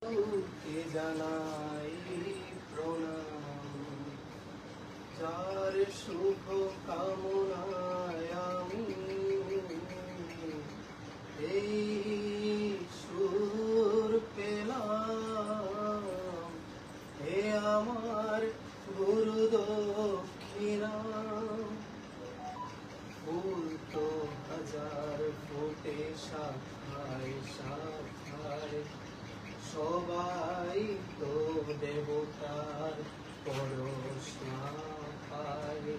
কে জানাই প্রণাম, যার শুভ কামনায় আমি এই সুর পেলাম। হে আমার গুরু দক্ষিণা, ফুল তো হাজার ফোটে শাখায় শাখায়, সবাই তো দেবতার পরশ না পায়।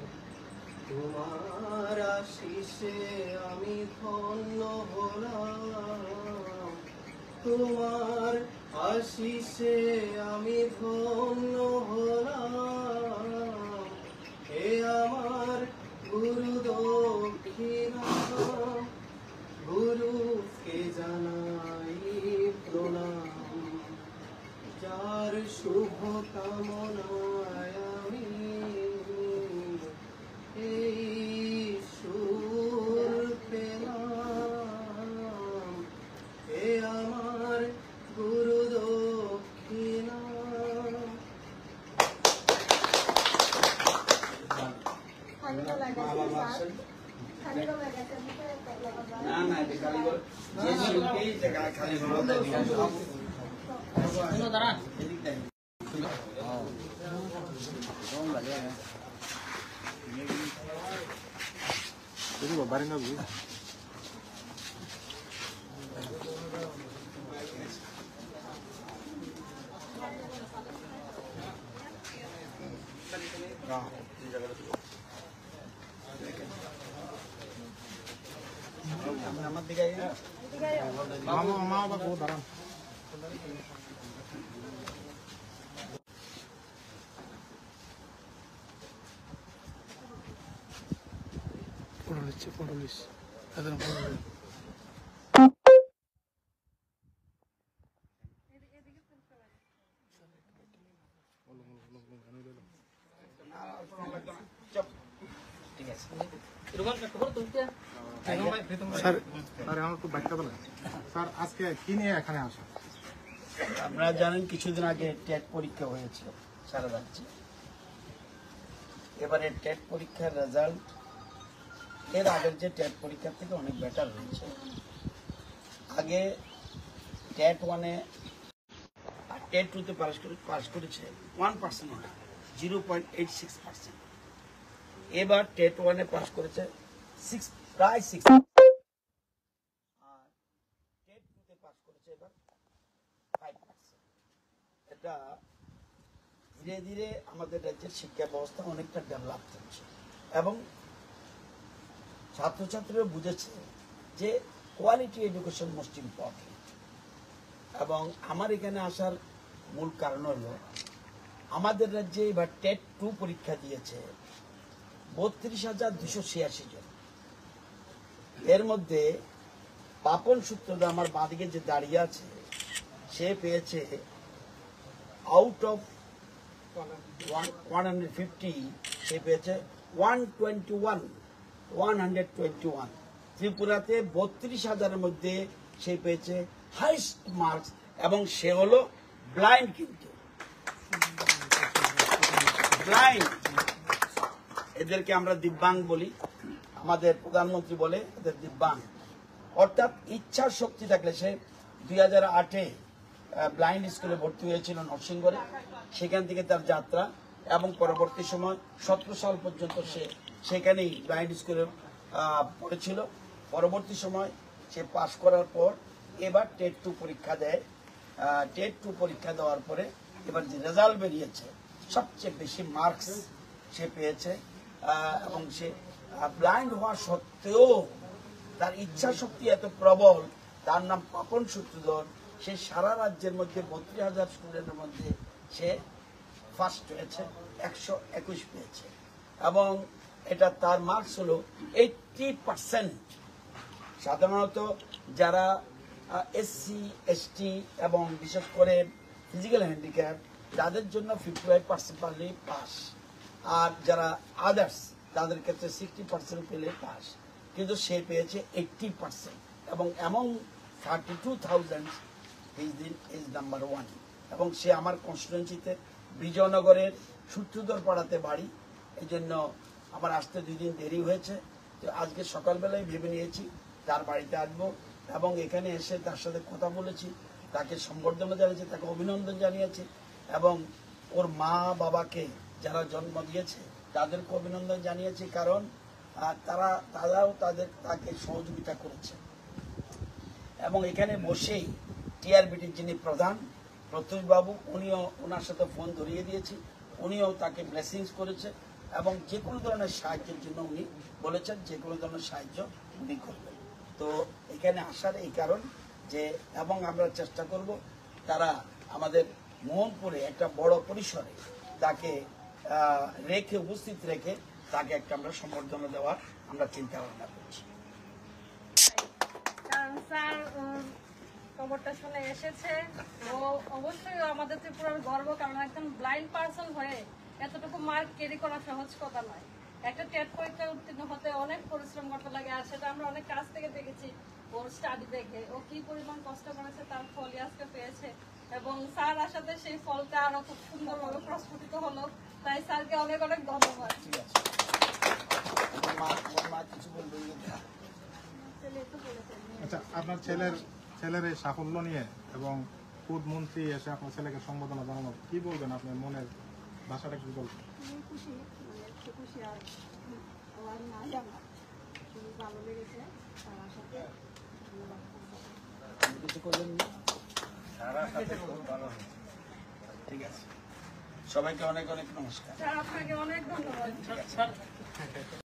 তোমার আশিসে আমি ধন্য হলাম, তোমার আশিসে আমি ধন্য হলাম। হে আমার গুরু দক্ষিণা, গুরুকে জানাই প্রণাম, যার শুভ কামনায় আমি এই সুর পেলাম। হে আমার গুরু দক্ষিণা। না না, এটা খালি যে শিল্পী খালি দাঁড়ান এদিক দেন। বাড়ি না আমার দিকে মা বাবা দাঁড়ান। ফটো লিখছে এদের ফটো স্যার আমার একটু ব্যাখ্যা বলেন স্যার, আজকে কি নিয়ে এখানে আসা? আপনারা জানেন কিছুদিন আগে টেট পরীক্ষা হয়েছিল সারা রাজ্যে। এবারে টেট পরীক্ষার রেজাল্ট এর আগের যে টেট পরীক্ষার থেকে অনেক বেটার হয়েছে। আগে টেট 1-এ আর টেট 2-তে পাস করেছে 1%, 0.86%। এবার টেট 1-এ পাস করেছে প্রায় 6, আর টেট 2-তে পাস করেছে এবার 5%। এটা ধীরে ধীরে আমাদের রাজ্যের শিক্ষা ব্যবস্থা অনেকটা ডেভেলপ হচ্ছে এবং ছাত্রছাত্রীরা বুঝেছে যে কোয়ালিটি এডুকেশন মোস্ট ইম্পর্টেন্ট। এবং আমার এখানে আসার মূল কারণ হলো আমাদের রাজ্যে এবার টেট 2 পরীক্ষা দিয়েছে 32,286 জন। এর মধ্যে পাপন সূত্রধর আমার বাঁদিকে যে দাঁড়িয়ে আছে, সে পেয়েছে আউট অফ 150 সে পেয়েছে 121। ত্রিপুরাতে 32,000-এর মধ্যে সে পেয়েছে হাইস্ট মার্কস, এবং সে হলো ব্লাইন্ড। কিন্তু ব্লাইন্ড, এদেরকে আমরা দিব্যাঙ্গ বলি, আমাদের প্রধানমন্ত্রী বলে এদের দিব্যাঙ্গ। অর্থাৎ ইচ্ছার শক্তি থাকলে সে 2008-এ ব্লাইন্ড স্কুলে ভর্তি হয়েছিল নরসিংগড়ে, সেখান থেকে তার যাত্রা, এবং পরবর্তী সময় 17 সাল পর্যন্ত সে সেখানেই ব্লাইন্ড স্কুলে পড়েছিল। পরবর্তী সময় সে পাশ করার পর এবার টেট 2 পরীক্ষা দেয়। টেট 2 পরীক্ষা দেওয়ার পরে এবার যে রেজাল্ট বেরিয়েছে, সবচেয়ে বেশি মার্কস সে পেয়েছে, এবং সে ব্লাইন্ড হওয়া সত্ত্বেও তার ইচ্ছা শক্তি এত প্রবল। তার নাম পাপন সূত্রধর। সে সারা রাজ্যের মধ্যে 32,000 স্টুডেন্টের মধ্যে সে ফার্স্ট হয়েছে, 121 পেয়েছে, এবং এটা তার মার্কস হলো 80%। সাধারণত যারা SC, ST এবং বিশেষ করে ফিজিক্যাল হ্যান্ডিক্যাপ, তাদের জন্য 55% পারলে পাস, আর যারা আদার্স তাদের ক্ষেত্রে 60% পেলে পাস। কিন্তু সে পেয়েছে 80%, এবং এমন 32,000 ইজ নাম্বার 1 এবং সে আমার কনস্টিটুয়েন্সিতে বিজয়নগরের সূত্রধর পাড়াতে বাড়ি। এই জন্য আমার আসতে 2 দিন দেরি হয়েছে। তো আজকে সকালবেলায় ভেবে নিয়েছি তার বাড়িতে আসবো এবং এখানে এসে তার সাথে কথা বলেছি, তাকে সম্বর্ধনা জানিয়েছি, তাকে অভিনন্দন জানিয়েছি এবং ওর মা বাবাকে যারা জন্ম দিয়েছে তাদেরকে অভিনন্দন জানিয়েছি, কারণ তারাও তাকে সহযোগিতা করেছে। এবং এখানে বসেই টিআরবিটির যিনি প্রধান প্রত্যুষ বাবু, উনিও ওনার সাথে ফোন ধরিয়ে দিয়েছি, উনিও তাকে ব্লেসিংস করেছে এবং যে কোনো ধরনের সাহায্যের জন্য উনি বলেছেন, যে কোনো ধরনের সাহায্য উনি করবেন। তো এখানে আসার এই কারণ যে, এবং আমরা চেষ্টা করব তারা আমাদের মোহনপুরে একটা বড় পরিসরে তাকে রেখে উপস্থিত রেখে তাকে একটা আমরা সম্বর্ধনা দেওয়ার আমরা চিন্তা ভাবনা করছি। কারণ স্যার খবরটা শুনে এসেছে, ও অবশ্যই আমাদের ত্রিপুরার গর্ব, কারণ একজন ব্লাইন্ড পার্সন হয়ে এতটুকু মার্ক ক্যারি করা সহজ কথা নয়। একটা টেট পরীক্ষায় উত্তীর্ণ হতে অনেক পরিশ্রম করতে লাগে, আর সেটা আমরা অনেক কাছ থেকে দেখেছি। ওর স্টাডি দেখে ও কি পরিমাণ কষ্ট করেছে, তার ফলই আজকে পেয়েছে এবং স্যার আসাতে সেই ফলটা আরো খুব সুন্দরভাবে প্রস্ফুটিত হলো। তাই স্যারকে অনেক অনেক ধন্যবাদ। ঠিক আছে, আমার মা কিছু বলবে? আচ্ছা, আপনার ছেলের এই সাফল্য নিয়ে এবং ফুড মন্ত্রী এসে আপনার ছেলেকে সম্বোধনা জানানো, কি বলবেন? আপনার মনের ভাষাটা কি বলবেন? খুশি, খুশি আর আমার না জানা খুবই ভালো লেগেছে তার সাথে। কিছু করবেন না? ঠিক আছে, সবাইকে অনেক অনেক নমস্কার। স্যার আপনাকে অনেক ধন্যবাদ।